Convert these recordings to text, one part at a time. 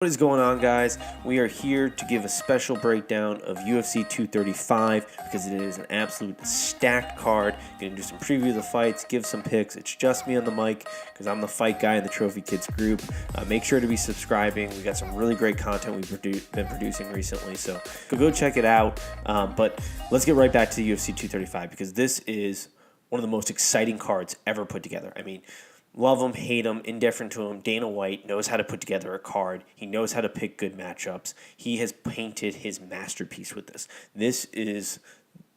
What is going on, guys? We are here to give a special breakdown of UFC 235 because it is an absolute stacked card. Going to do some preview of the fights, give some picks. It's just me on the mic because I'm the fight guy in the Trophy Kids group. Make sure to be subscribing. We got some really great content we've been producing recently, so go check it out. But let's get right back to the UFC 235 because this is one of the most exciting cards ever put together. I mean, love him, hate him, indifferent to him. Dana White knows how to put together a card. He knows how to pick good matchups. He has painted his masterpiece with this. This is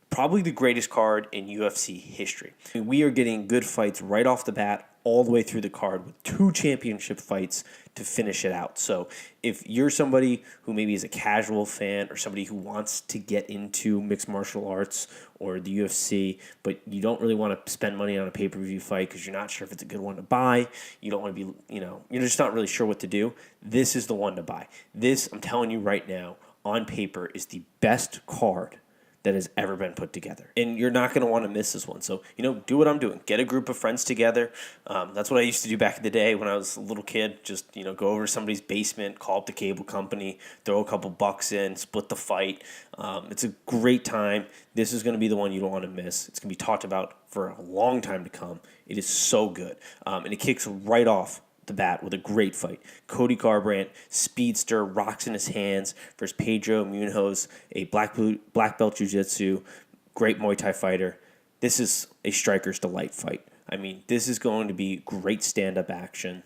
probably the greatest card in UFC history. I mean, we are getting good fights right off the bat, all the way through the card with 2 championship fights to finish it out. So if you're somebody who maybe is a casual fan or somebody who wants to get into mixed martial arts or the UFC, but you don't really want to spend money on a pay-per-view fight because you're not sure if it's a good one to buy, you don't want to be, you're just not really sure what to do, this is the one to buy. This, I'm telling you right now, on paper is the best card that has ever been put together. And you're not going to want to miss this one. So, do what I'm doing. Get a group of friends together. That's what I used to do back in the day when I was a little kid. Just, go over to somebody's basement, call up the cable company, throw a couple bucks in, split the fight. It's a great time. This is going to be the one you don't want to miss. It's going to be talked about for a long time to come. It is so good. And it kicks right off the bat with a great fight. Cody Garbrandt, speedster, rocks in his hands versus Pedro Munoz, a black belt jiu-jitsu, great Muay Thai fighter. This is a striker's delight fight. I mean, this is going to be great stand-up action.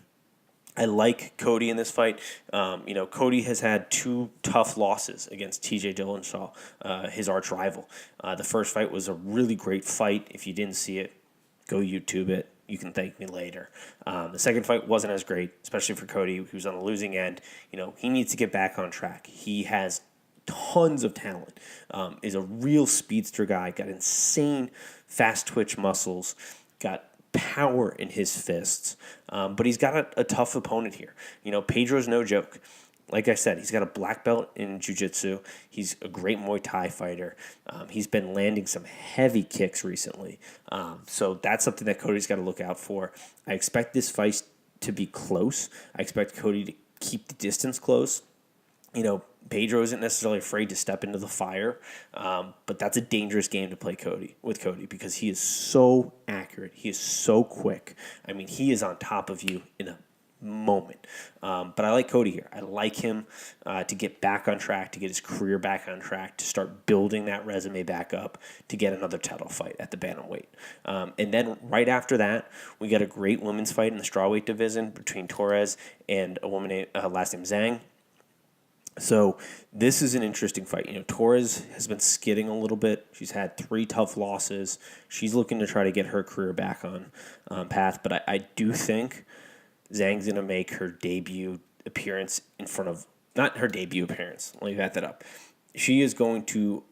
I like Cody in this fight. Cody has had 2 tough losses against TJ Dillashaw, his arch rival. The first fight was a really great fight. If you didn't see it, go YouTube it. You can thank me later. The second fight wasn't as great, especially for Cody, who's on the losing end. He needs to get back on track. He has tons of talent, is a real speedster guy, got insane fast twitch muscles, got power in his fists, but he's got a tough opponent here. Pedro's no joke. Like I said, he's got a black belt in jiu-jitsu. He's a great Muay Thai fighter. He's been landing some heavy kicks recently. So that's something that Cody's got to look out for. I expect this fight to be close. I expect Cody to keep the distance close. Pedro isn't necessarily afraid to step into the fire, but that's a dangerous game to play with Cody because he is so accurate. He is so quick. I mean, he is on top of you in a moment. But I like Cody here. I like him to get back on track, to get his career back on track, to start building that resume back up, to get another title fight at the bantamweight. And then right after that, we got a great women's fight in the strawweight division between Torres and a woman last name Zhang. So this is an interesting fight. Torres has been skidding a little bit. She's had 3 tough losses. She's looking to try to get her career back on path. But I do think Zhang's going to make her debut appearance in front of, not her debut appearance, let me back that up. She is going to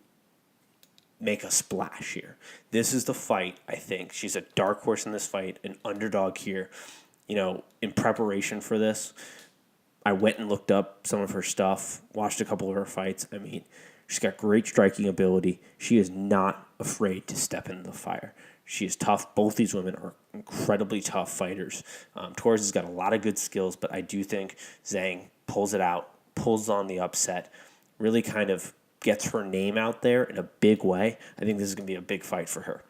make a splash here. This is the fight, I think. She's a dark horse in this fight, an underdog here. In preparation for this, I went and looked up some of her stuff, watched a couple of her fights. I mean, she's got great striking ability. She is not afraid to step into the fire. She is tough. Both these women are incredibly tough fighters. Torres has got a lot of good skills, but I do think Zhang pulls it out, pulls on the upset, really kind of gets her name out there in a big way. I think this is going to be a big fight for her.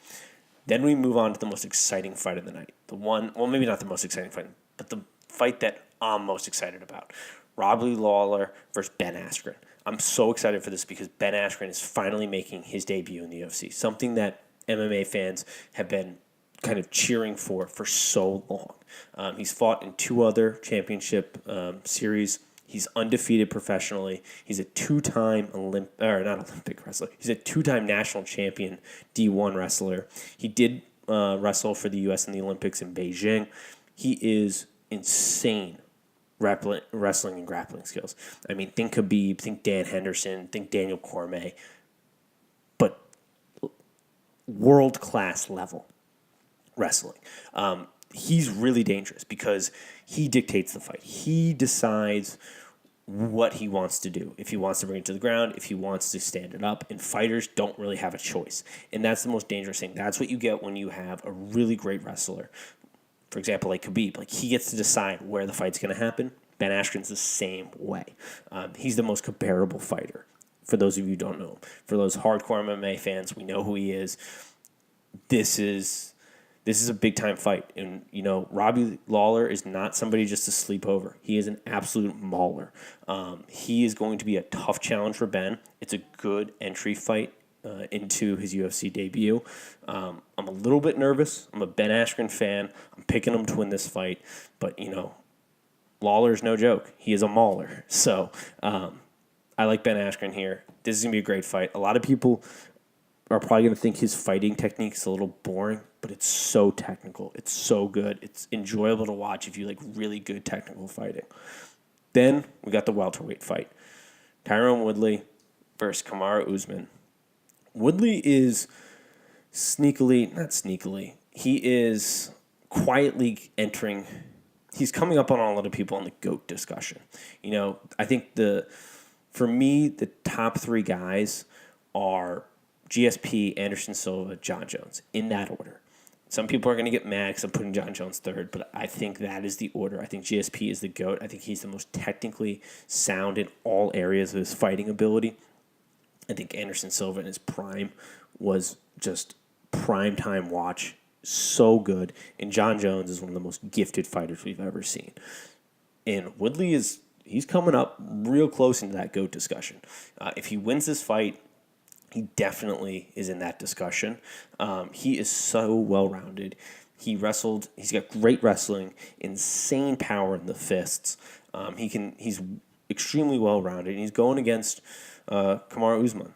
Then we move on to the most exciting fight of the night. Maybe not the most exciting fight, but the fight that I'm most excited about. Lawler versus Ben Askren. I'm so excited for this because Ben Askren is finally making his debut in the UFC, something that MMA fans have been kind of cheering for so long. He's fought in 2 other championship series. He's undefeated professionally. He's a 2-time not Olympic wrestler. He's a 2-time national champion D1 wrestler. He did wrestle for the U.S. in the Olympics in Beijing. He is insane wrestling and grappling skills. I mean, think Khabib, think Dan Henderson, think Daniel Cormier, but world-class level wrestling. He's really dangerous because he dictates the fight. He decides what he wants to do. If he wants to bring it to the ground, if he wants to stand it up, and fighters don't really have a choice. And that's the most dangerous thing. That's what you get when you have a really great wrestler. For example, like Khabib, he gets to decide where the fight's going to happen. Ben Askren's the same way. He's the most comparable fighter. For those of you who don't know him, for those hardcore MMA fans, we know who he is. This is a big time fight, and Robbie Lawler is not somebody just to sleep over. He is an absolute mauler. He is going to be a tough challenge for Ben. It's a good entry fight into his UFC debut. I'm a little bit nervous. I'm a Ben Askren fan. I'm picking him to win this fight, but Lawler's no joke. He is a mauler. So I like Ben Askren here. This is going to be a great fight. A lot of people are probably going to think his fighting technique is a little boring, but it's so technical. It's so good. It's enjoyable to watch if you like really good technical fighting. Then we got the welterweight fight. Tyron Woodley versus Kamaru Usman. Woodley is not sneakily, he is quietly entering. He's coming up on a lot of people in the GOAT discussion. I think for me, the top three guys are GSP, Anderson Silva, Jon Jones, in that order. Some people are going to get mad because I'm putting Jon Jones third, but I think that is the order. I think GSP is the GOAT. I think he's the most technically sound in all areas of his fighting ability. I think Anderson Silva in his prime was just prime time watch. So good. And Jon Jones is one of the most gifted fighters we've ever seen. And Woodley he's coming up real close into that GOAT discussion. If he wins this fight, he definitely is in that discussion. He is so well-rounded. He's got great wrestling, insane power in the fists. He's extremely well-rounded, and he's going against Kamaru Usman,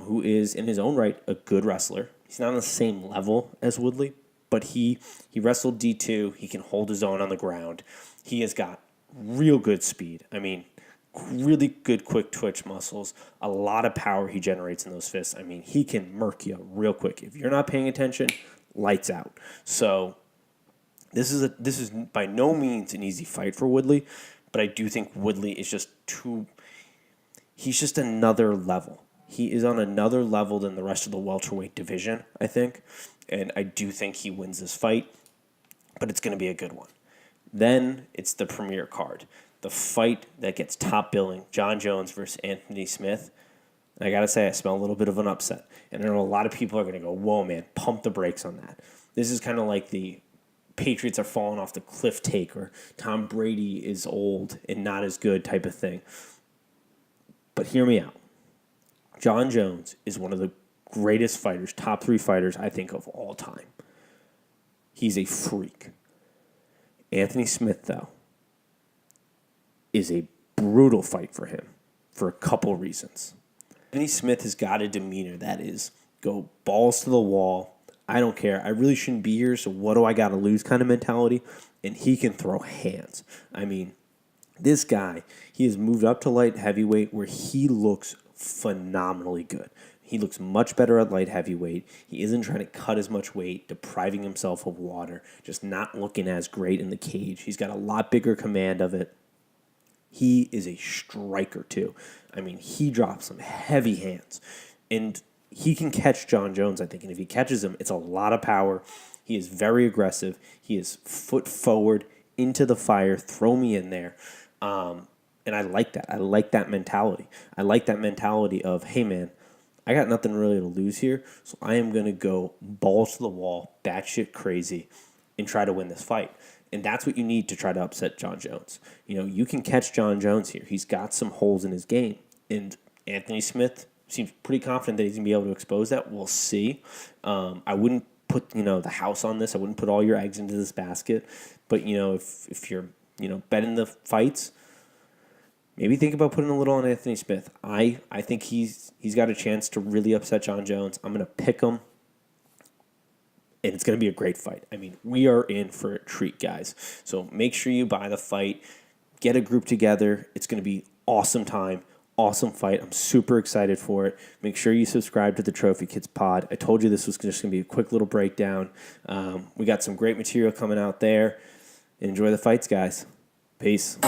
who is in his own right a good wrestler. He's not on the same level as Woodley, but he wrestled D2. He can hold his own on the ground. He has got real good speed. I mean, really good quick twitch muscles. A lot of power he generates in those fists. I mean, he can murk you real quick. If you're not paying attention, lights out. So this is by no means an easy fight for Woodley, but I do think Woodley is he's just another level. He is on another level than the rest of the welterweight division, I think. And I do think he wins this fight, but it's going to be a good one. Then it's the premier card. The fight that gets top billing, Jon Jones versus Anthony Smith. And I got to say, I smell a little bit of an upset. And I know a lot of people are going to go, whoa, man, pump the brakes on that. This is kind of like the Patriots are falling off the cliff take, or Tom Brady is old and not as good type of thing. But hear me out. Jon Jones is one of the greatest fighters, top three fighters, I think, of all time. He's a freak. Anthony Smith, though, is a brutal fight for him for a couple reasons. Anthony Smith has got a demeanor that is go balls to the wall. I don't care. I really shouldn't be here, so what do I got to lose kind of mentality. And he can throw hands. I mean, this guy, he has moved up to light heavyweight where he looks phenomenally good. He looks much better at light heavyweight. He isn't trying to cut as much weight, depriving himself of water, just not looking as great in the cage. He's got a lot bigger command of it. He is a striker, too. I mean, he drops some heavy hands. And he can catch Jon Jones, I think. And if he catches him, it's a lot of power. He is very aggressive. He is foot forward, into the fire, throw me in there. And I like that. I like that mentality. I like that mentality of, hey, man, I got nothing really to lose here, so I am going to go balls to the wall, batshit crazy, and try to win this fight. And that's what you need to try to upset Jon Jones. You can catch Jon Jones here. He's got some holes in his game. And Anthony Smith seems pretty confident that he's going to be able to expose that. We'll see. I wouldn't put, the house on this. I wouldn't put all your eggs into this basket. But, if you're, betting the fights, maybe think about putting a little on Anthony Smith. I think he's got a chance to really upset Jon Jones. I'm going to pick him. And it's going to be a great fight. I mean, we are in for a treat, guys. So make sure you buy the fight. Get a group together. It's going to be awesome time. Awesome fight. I'm super excited for it. Make sure you subscribe to the Trophy Kids pod. I told you this was just going to be a quick little breakdown. We got some great material coming out there. Enjoy the fights, guys. Peace.